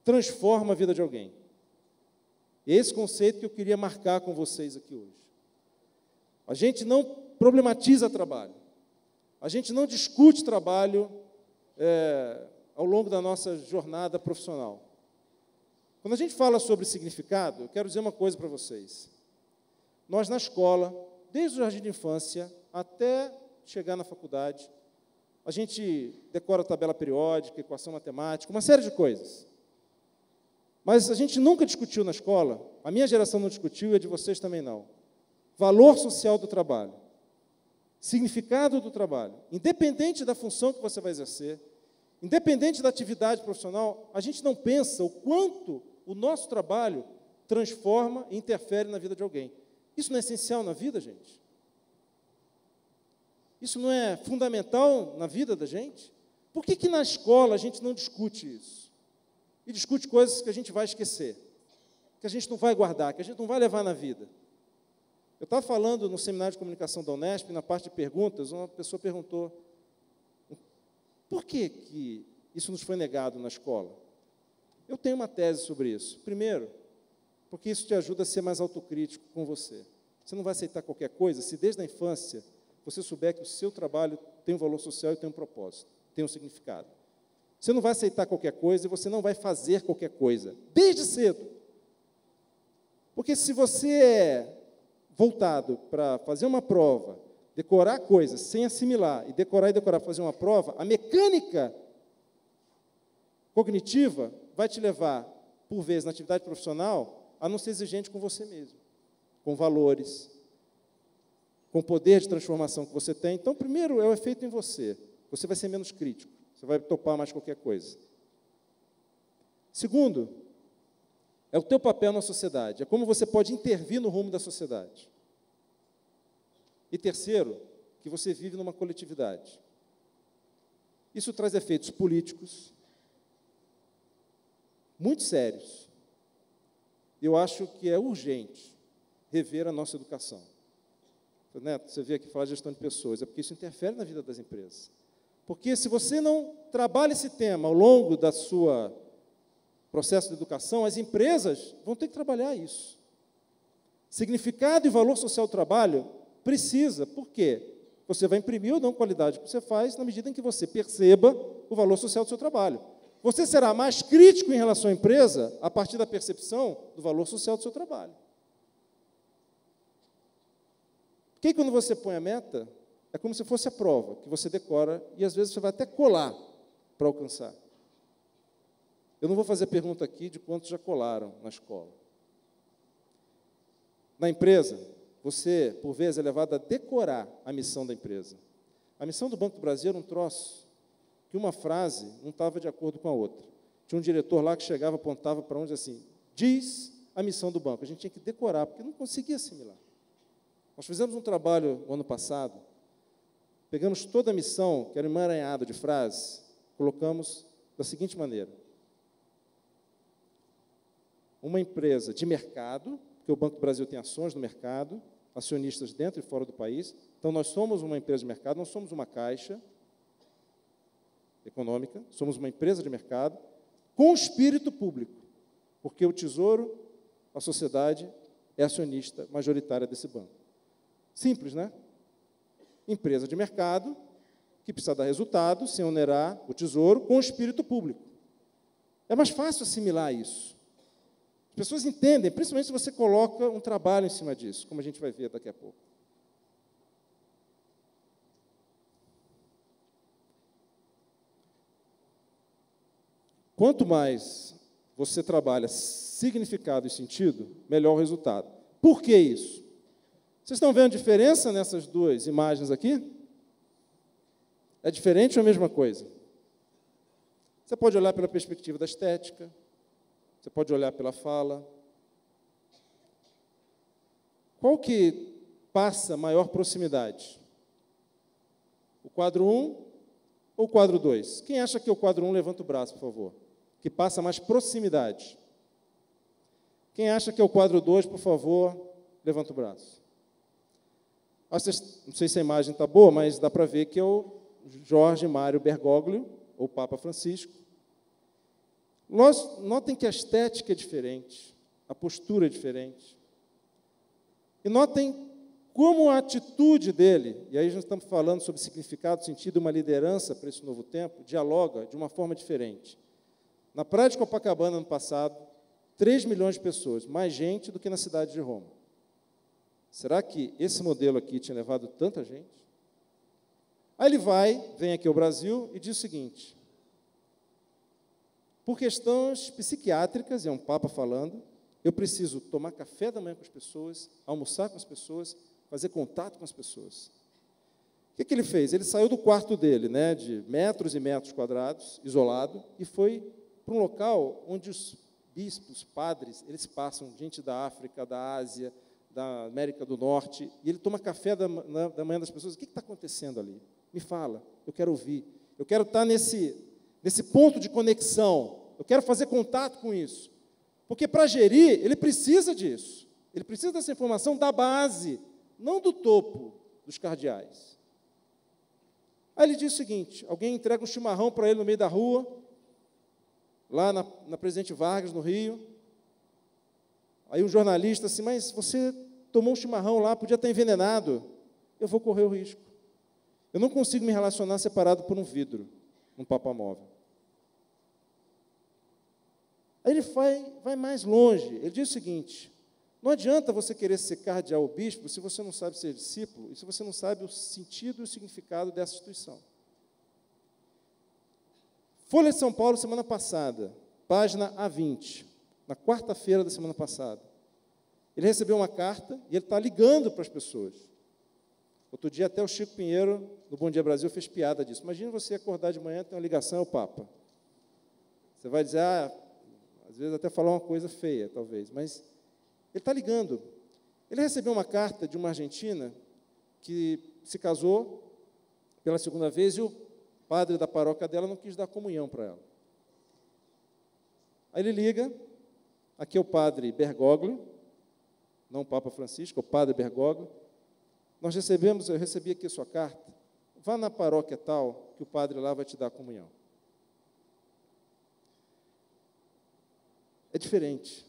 Transforma a vida de alguém. É esse conceito que eu queria marcar com vocês aqui hoje. A gente não problematiza trabalho. A gente não discute trabalho ao longo da nossa jornada profissional. Quando a gente fala sobre significado, eu quero dizer uma coisa para vocês. Nós, na escola, desde o jardim de infância até chegar na faculdade, a gente decora tabela periódica, equação matemática, uma série de coisas. Mas a gente nunca discutiu na escola, a minha geração não discutiu e a de vocês também não. Valor social do trabalho, significado do trabalho, independente da função que você vai exercer, independente da atividade profissional, a gente não pensa o quanto o nosso trabalho transforma e interfere na vida de alguém. Isso não é essencial na vida, gente? Isso não é fundamental na vida da gente? Por que na escola a gente não discute isso? e discute coisas que a gente vai esquecer, que a gente não vai guardar, que a gente não vai levar na vida. Eu estava falando no seminário de comunicação da Unesp, na parte de perguntas, uma pessoa perguntou, por que isso nos foi negado na escola? Eu tenho uma tese sobre isso. Primeiro, porque isso te ajuda a ser mais autocrítico com você. Você não vai aceitar qualquer coisa se desde a infância você souber que o seu trabalho tem um valor social e tem um propósito, tem um significado. Você não vai aceitar qualquer coisa e você não vai fazer qualquer coisa, desde cedo. Porque se você é voltado para fazer uma prova, decorar coisas sem assimilar, e decorar para fazer uma prova, a mecânica cognitiva vai te levar, por vezes, na atividade profissional, a não ser exigente com você mesmo, com valores, com o poder de transformação que você tem. Então, primeiro, é o efeito em você. Você vai ser menos crítico, você vai topar mais qualquer coisa. Segundo, é o teu papel na sociedade, é como você pode intervir no rumo da sociedade. E terceiro, que você vive numa coletividade. Isso traz efeitos políticos muito sérios. Eu acho que é urgente rever a nossa educação. Neto, você veio aqui falar de gestão de pessoas, é porque isso interfere na vida das empresas. Porque se você não trabalha esse tema ao longo da sua processo de educação, as empresas vão ter que trabalhar isso. Significado e valor social do trabalho precisa. Por quê? Você vai imprimir ou não qualidade que você faz na medida em que você perceba o valor social do seu trabalho. Você será mais crítico em relação à empresa a partir da percepção do valor social do seu trabalho. Porque quando você põe a meta, é como se fosse a prova, que você decora, e às vezes você vai até colar para alcançar. Eu não vou fazer pergunta aqui de quantos já colaram na escola. Na empresa, você, por vezes, é levado a decorar a missão da empresa. A missão do Banco do Brasil era um troço, que uma frase não estava de acordo com a outra. Tinha um diretor lá que chegava, apontava para onde assim, diz a missão do banco. A gente tinha que decorar, porque não conseguia assimilar. Nós fizemos um trabalho no ano passado, pegamos toda a missão, que era um emaranhado de frases, colocamos da seguinte maneira. Uma empresa de mercado, porque o Banco do Brasil tem ações no mercado, acionistas dentro e fora do país, então nós somos uma empresa de mercado, não somos uma caixa econômica, somos uma empresa de mercado com espírito público, porque o Tesouro, a sociedade, é acionista majoritária desse banco. Simples, né? Empresa de mercado, que precisa dar resultado, sem onerar o Tesouro, com espírito público. É mais fácil assimilar isso. As pessoas entendem, principalmente se você coloca um trabalho em cima disso, como a gente vai ver daqui a pouco. Quanto mais você trabalha significado e sentido, melhor o resultado. Por que isso? Vocês estão vendo a diferença nessas duas imagens aqui? É diferente ou a mesma coisa? Você pode olhar pela perspectiva da estética, você pode olhar pela fala. Qual que passa maior proximidade? O quadro 1 ou o quadro 2? Quem acha que é o quadro 1, levanta o braço, por favor. Que passa mais proximidade. Quem acha que é o quadro 2, por favor, levanta o braço. Não sei se a imagem está boa, mas dá para ver que é o Jorge Mário Bergoglio, ou Papa Francisco. Notem que a estética é diferente, a postura é diferente. E notem como a atitude dele, e aí nós estamos falando sobre significado, sentido e uma liderança para esse novo tempo, dialoga de uma forma diferente. Na Praia de Copacabana, ano passado, 3 milhões de pessoas, mais gente do que na cidade de Roma. Será que esse modelo aqui tinha levado tanta gente? Aí ele vem aqui ao Brasil e diz o seguinte, por questões psiquiátricas, é um Papa falando, eu preciso tomar café da manhã com as pessoas, almoçar com as pessoas, fazer contato com as pessoas. O que ele fez? Ele saiu do quarto dele, né, de metros e metros quadrados, isolado, e foi para um local onde os bispos, padres, eles passam, gente da África, da Ásia, da América do Norte, e ele toma café da manhã das pessoas. O que está acontecendo ali? Me fala, eu quero ouvir. Eu quero estar nesse ponto de conexão eu quero fazer contato com isso. Porque para gerir, ele precisa disso. Ele precisa dessa informação da base, não do topo dos cardeais. Aí ele diz o seguinte, alguém entrega um chimarrão para ele no meio da rua, lá na Presidente Vargas, no Rio. Aí um jornalista assim, mas você tomou um chimarrão lá, podia estar envenenado. Eu vou correr o risco. Eu não consigo me relacionar separado por um vidro, num papamóvel. Aí ele vai mais longe. Ele diz o seguinte, não adianta você querer ser cardeal ou bispo se você não sabe ser discípulo e se você não sabe o sentido e o significado dessa instituição. Folha de São Paulo, semana passada, página A20, na quarta-feira da semana passada. Ele recebeu uma carta e ele está ligando para as pessoas. Outro dia até o Chico Pinheiro, no Bom Dia Brasil, fez piada disso. Imagina você acordar de manhã e ter uma ligação ao Papa. Você vai dizer, às vezes até falar uma coisa feia, talvez, mas ele está ligando. Ele recebeu uma carta de uma argentina que se casou pela segunda vez e o padre da paróquia dela não quis dar comunhão para ela. Aí ele liga, aqui é o padre Bergoglio, não o Papa Francisco, é o padre Bergoglio. Eu recebi aqui a sua carta, vá na paróquia tal, que o padre lá vai te dar a comunhão. É diferente,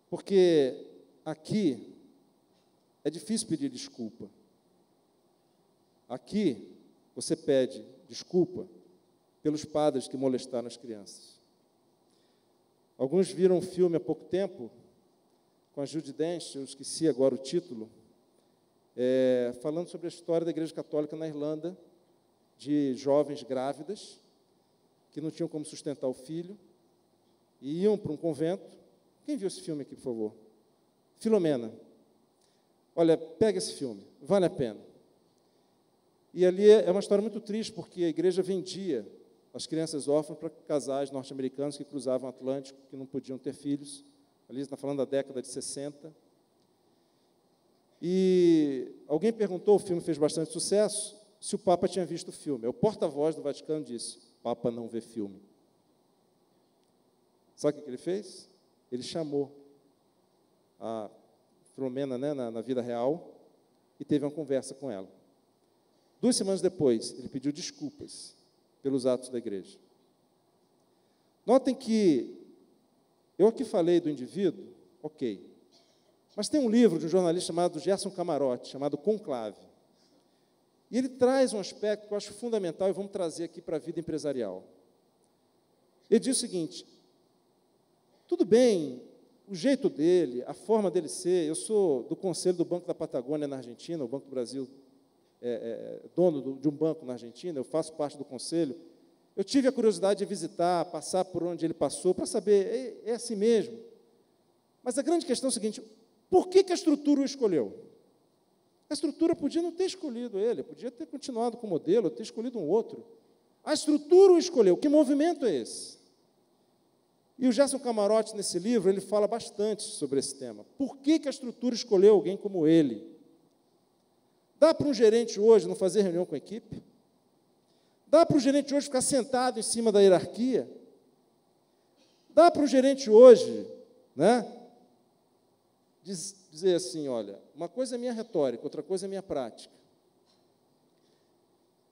porque aqui é difícil pedir desculpa. Aqui você pede desculpa pelos padres que molestaram as crianças. Alguns viram um filme há pouco tempo, com a Judi Dench, eu esqueci agora o título, falando sobre a história da Igreja Católica na Irlanda, de jovens grávidas, que não tinham como sustentar o filho, e iam para um convento. Quem viu esse filme aqui, por favor? Filomena. Olha, pega esse filme, vale a pena. E ali é uma história muito triste, porque a igreja vendia as crianças órfãs para casais norte-americanos que cruzavam o Atlântico, que não podiam ter filhos. Ali está falando da década de 60. E alguém perguntou, o filme fez bastante sucesso, se o Papa tinha visto o filme. O porta-voz do Vaticano disse, o Papa não vê filme. Sabe o que ele fez? Ele chamou a Filomena, né, na vida real e teve uma conversa com ela. 2 semanas depois, ele pediu desculpas pelos atos da igreja. Notem que eu aqui falei do indivíduo, ok, mas tem um livro de um jornalista chamado Gerson Camarote, chamado Conclave. E ele traz um aspecto que eu acho fundamental e vamos trazer aqui para a vida empresarial. Ele diz o seguinte, tudo bem, o jeito dele, a forma dele ser, eu sou do conselho do Banco da Patagônia na Argentina, o Banco do Brasil é dono de um banco na Argentina, eu faço parte do conselho, eu tive a curiosidade de visitar, passar por onde ele passou, para saber, é assim mesmo. Mas a grande questão é o seguinte, por que a estrutura o escolheu? A estrutura podia não ter escolhido ele, podia ter continuado com o modelo, ter escolhido um outro. A estrutura o escolheu, que movimento é esse? E o Gerson Camarote, nesse livro, ele fala bastante sobre esse tema. Por que a estrutura escolheu alguém como ele? Dá para um gerente hoje não fazer reunião com a equipe? Dá para o gerente hoje ficar sentado em cima da hierarquia? Dá para o gerente hoje, né, dizer assim, olha, uma coisa é minha retórica, outra coisa é minha prática.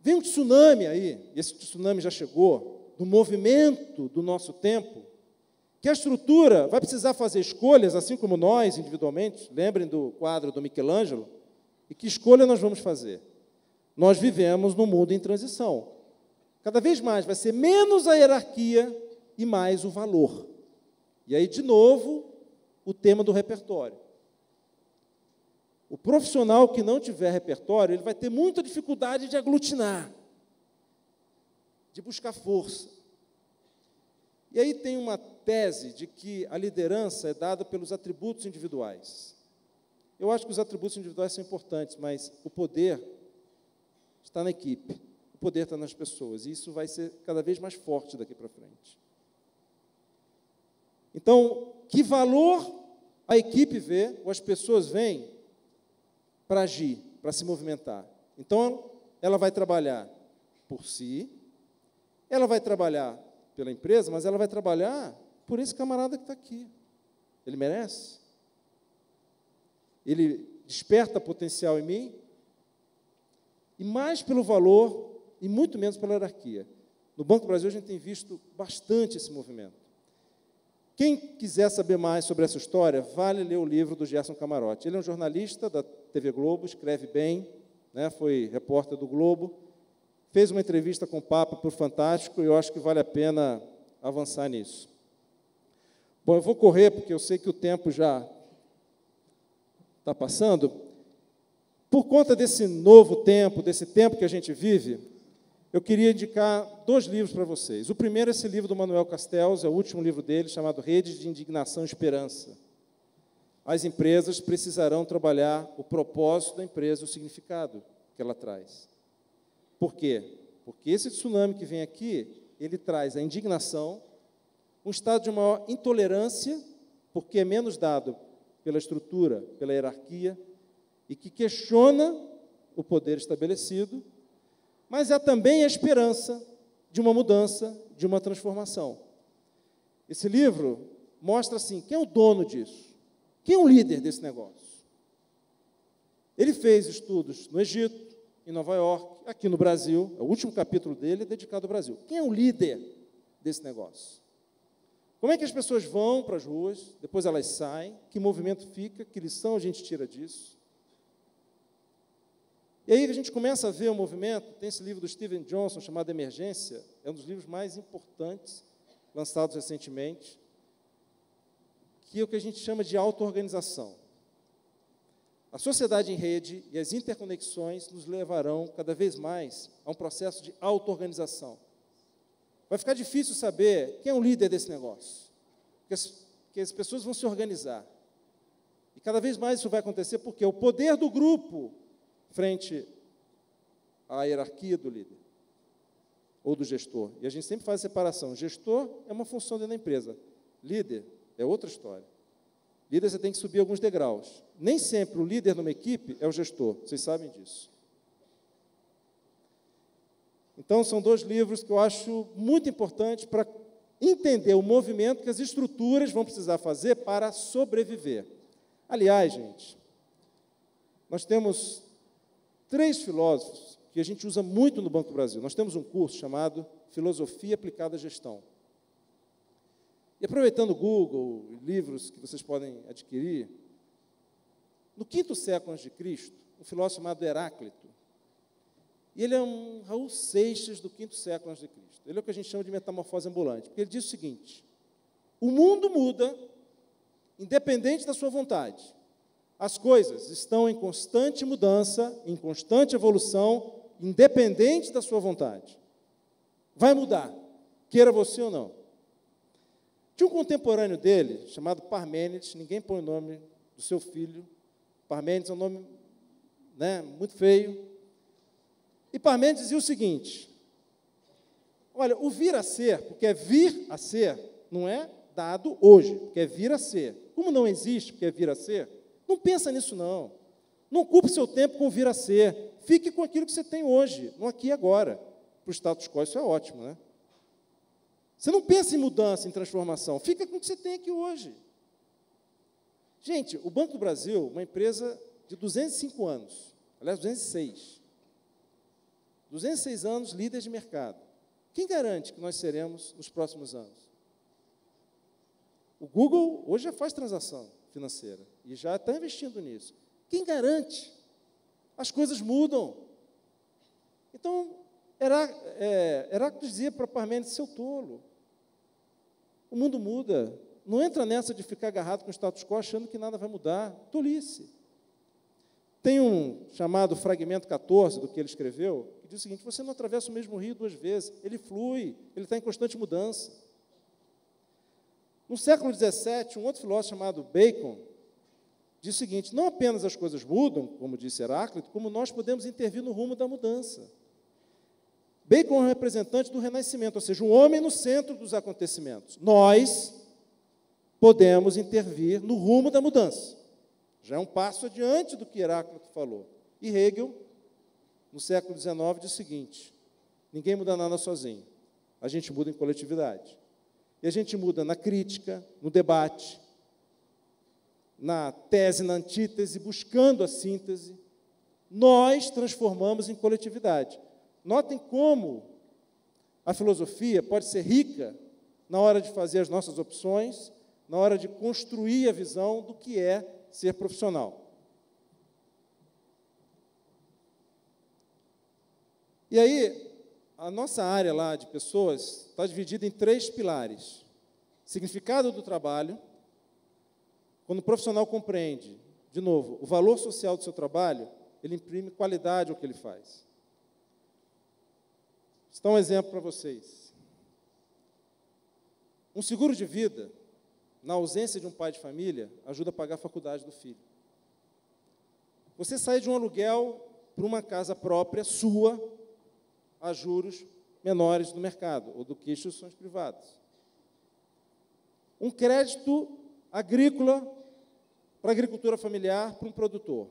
Vem um tsunami aí, e esse tsunami já chegou, do movimento do nosso tempo, que a estrutura vai precisar fazer escolhas, assim como nós, individualmente, lembrem do quadro do Michelangelo, e que escolha nós vamos fazer? Nós vivemos num mundo em transição. Cada vez mais vai ser menos a hierarquia e mais o valor. E aí, de novo, o tema do repertório. O profissional que não tiver repertório, ele vai ter muita dificuldade de aglutinar, de buscar força. E aí tem uma tese de que a liderança é dada pelos atributos individuais. Eu acho que os atributos individuais são importantes, mas o poder está na equipe, o poder está nas pessoas, e isso vai ser cada vez mais forte daqui para frente. Então, que valor a equipe vê, ou as pessoas veem, para agir, para se movimentar? Então, ela vai trabalhar por si, ela vai trabalhar pela empresa, mas ela vai trabalhar por esse camarada que está aqui. Ele merece? Ele desperta potencial em mim? E mais pelo valor e muito menos pela hierarquia. No Banco do Brasil, a gente tem visto bastante esse movimento. Quem quiser saber mais sobre essa história, vale ler o livro do Gerson Camarote. Ele é um jornalista da TV Globo, escreve bem, né, foi repórter do Globo, fez uma entrevista com o Papa por Fantástico, e eu acho que vale a pena avançar nisso. Bom, eu vou correr, porque eu sei que o tempo já está passando. Por conta desse novo tempo, desse tempo que a gente vive, eu queria indicar 2 livros para vocês. O primeiro é esse livro do Manuel Castells, é o último livro dele, chamado Redes de Indignação e Esperança. As empresas precisarão trabalhar o propósito da empresa, o significado que ela traz. Por quê? Porque esse tsunami que vem aqui, ele traz a indignação, um estado de maior intolerância, porque é menos dado pela estrutura, pela hierarquia, e que questiona o poder estabelecido, mas é também a esperança de uma mudança, de uma transformação. Esse livro mostra assim, quem é o dono disso? Quem é o líder desse negócio? Ele fez estudos no Egito, em Nova York, aqui no Brasil, o último capítulo dele é dedicado ao Brasil. Quem é o líder desse negócio? Como é que as pessoas vão para as ruas, depois elas saem, que movimento fica, que lição a gente tira disso? E aí a gente começa a ver o movimento, tem esse livro do Steven Johnson, chamado Emergência, é um dos livros mais importantes, lançados recentemente, que é o que a gente chama de auto-organização. A sociedade em rede e as interconexões nos levarão cada vez mais a um processo de auto-organização. Vai ficar difícil saber quem é o líder desse negócio, porque as pessoas vão se organizar. E cada vez mais isso vai acontecer porque o poder do grupo frente à hierarquia do líder ou do gestor. E a gente sempre faz a separação. Gestor é uma função dentro da empresa. Líder é outra história. Líder, você tem que subir alguns degraus. Nem sempre o líder numa equipe é o gestor. Vocês sabem disso. Então, são 2 livros que eu acho muito importantes para entender o movimento que as estruturas vão precisar fazer para sobreviver. Aliás, gente, nós temos 3 filósofos que a gente usa muito no Banco do Brasil. Nós temos um curso chamado Filosofia Aplicada à Gestão. E aproveitando o Google, livros que vocês podem adquirir, no 5º século a.C., um filósofo chamado Heráclito, e ele é um Raul Seixas do 5º século a.C., ele é o que a gente chama de metamorfose ambulante, porque ele diz o seguinte: o mundo muda, independente da sua vontade. As coisas estão em constante mudança, em constante evolução, independente da sua vontade. Vai mudar, queira você ou não. Tinha um contemporâneo dele, chamado Parmênides, ninguém põe o nome do seu filho. Parmênides é um nome, né, muito feio. E Parmênides dizia o seguinte: olha, o vir a ser, porque é vir a ser, não é dado hoje, porque é vir a ser. Como não existe, porque é vir a ser, não pensa nisso, não. Não ocupe seu tempo com o vir a ser. Fique com aquilo que você tem hoje, no aqui e agora. Para o status quo, isso é ótimo, né? Você não pensa em mudança, em transformação. Fica com o que você tem aqui hoje. Gente, o Banco do Brasil, uma empresa de 205 anos, aliás, 206. 206 anos, líder de mercado. Quem garante que nós seremos nos próximos anos? O Google hoje já faz transação financeira e já está investindo nisso. Quem garante? As coisas mudam. Então, Heráclito dizia para Parmênides: seu tolo, o mundo muda. Não entra nessa de ficar agarrado com o status quo achando que nada vai mudar. Tolice. Tem um chamado fragmento 14 do que ele escreveu, que diz o seguinte: você não atravessa o mesmo rio 2 vezes, ele flui, ele está em constante mudança. No século XVII, um outro filósofo chamado Bacon diz o seguinte: não apenas as coisas mudam, como disse Heráclito, como nós podemos intervir no rumo da mudança. Bacon é um representante do Renascimento, ou seja, um homem no centro dos acontecimentos. Nós podemos intervir no rumo da mudança. Já é um passo adiante do que Heráclito falou. E Hegel, no século XIX, diz o seguinte: ninguém muda nada sozinho. a gente muda em coletividade. E a gente muda na crítica, no debate, na tese, na antítese, buscando a síntese. Nós transformamos em coletividade. Notem como a filosofia pode ser rica na hora de fazer as nossas opções, na hora de construir a visão do que é ser profissional. E aí, a nossa área lá de pessoas está dividida em 3 pilares. Significado do trabalho. Quando o profissional compreende, de novo, o valor social do seu trabalho, ele imprime qualidade ao que ele faz. Vou dar um exemplo para vocês. Um seguro de vida, na ausência de um pai de família, ajuda a pagar a faculdade do filho. Você sai de um aluguel para uma casa própria, sua, a juros menores do mercado, ou do que instituições privadas. Um crédito agrícola para a agricultura familiar, para um produtor.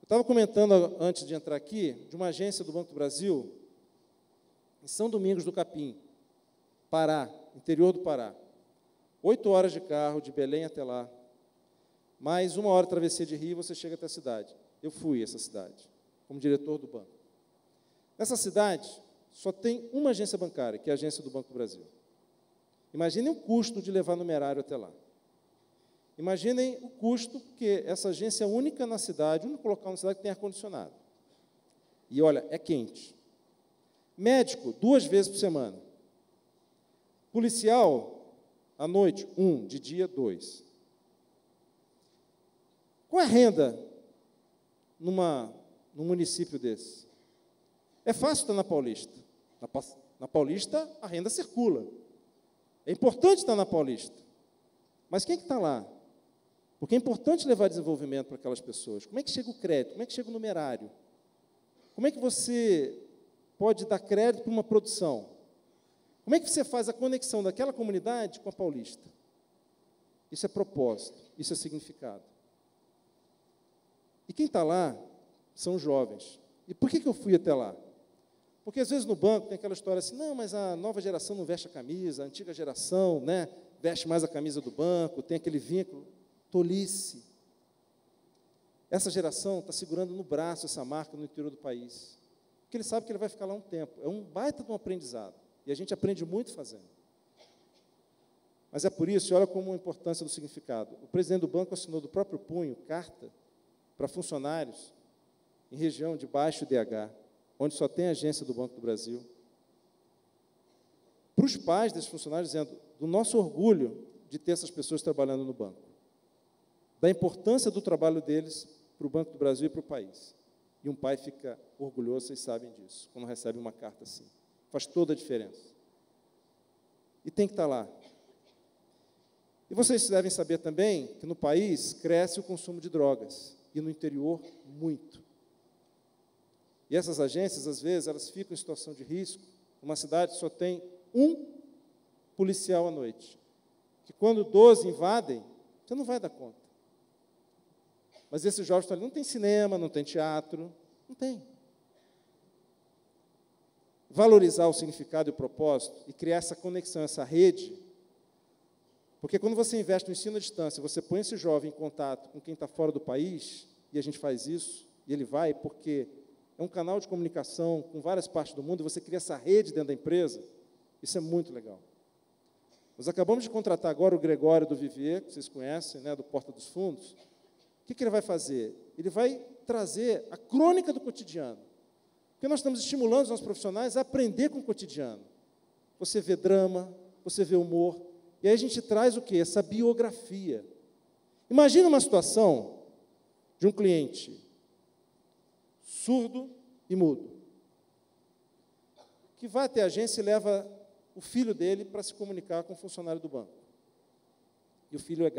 Eu estava comentando, antes de entrar aqui, de uma agência do Banco do Brasil, em São Domingos do Capim, Pará, interior do Pará. 8 horas de carro, de Belém até lá, mais 1 hora de travessia de rio, você chega até a cidade. Eu fui a essa cidade, como diretor do banco. Nessa cidade, só tem uma agência bancária, que é a agência do Banco do Brasil. Imaginem o custo de levar numerário até lá. Imaginem o custo, porque essa agência é a única na cidade, o único local na cidade que tem ar-condicionado. E, olha, é quente. Médico, 2 vezes por semana. Policial, à noite, 1, de dia, 2. Qual é a renda num município desse? É fácil estar na Paulista. Na Paulista, a renda circula. É importante estar na Paulista. Mas quem é que está lá? Porque é importante levar desenvolvimento para aquelas pessoas. Como é que chega o crédito? Como é que chega o numerário? Como é que você pode dar crédito para uma produção? Como é que você faz a conexão daquela comunidade com a Paulista? Isso é propósito, isso é significado. E quem está lá são jovens. E por que eu fui até lá? Porque, às vezes, no banco tem aquela história assim, não, mas a nova geração não veste a camisa, a antiga geração, né, veste mais a camisa do banco, tem aquele vínculo. Tolice. Essa geração está segurando no braço essa marca no interior do país. Porque ele sabe que ele vai ficar lá um tempo. É um baita de um aprendizado. E a gente aprende muito fazendo. Mas é por isso, e olha como a importância do significado. O presidente do banco assinou do próprio punho carta para funcionários em região de baixo DH, onde só tem agência do Banco do Brasil. Para os pais desses funcionários, dizendo do nosso orgulho de ter essas pessoas trabalhando no banco. Da importância do trabalho deles para o Banco do Brasil e para o país. E um pai fica orgulhoso, vocês sabem disso, quando recebe uma carta assim. Faz toda a diferença. E tem que estar lá. E vocês devem saber também que no país cresce o consumo de drogas, e no interior, muito. E essas agências, às vezes, elas ficam em situação de risco. Uma cidade só tem um policial à noite, que quando 12 invadem, você não vai dar conta. Mas esses jovens estão ali, não tem cinema, não tem teatro, não tem. Valorizar o significado e o propósito e criar essa conexão, essa rede, porque quando você investe no ensino à distância, você põe esse jovem em contato com quem está fora do país, e a gente faz isso, e ele vai porque é um canal de comunicação com várias partes do mundo, e você cria essa rede dentro da empresa, isso é muito legal. Nós acabamos de contratar agora o Gregório do Vivier, que vocês conhecem, né, do Porta dos Fundos. O que ele vai fazer? Ele vai trazer a crônica do cotidiano. Porque nós estamos estimulando os nossos profissionais a aprender com o cotidiano. Você vê drama, você vê humor, e aí a gente traz o quê? Essa biografia. Imagina uma situação de um cliente surdo e mudo, que vai até a agência e leva o filho dele para se comunicar com o funcionário do banco. E o filho é gago.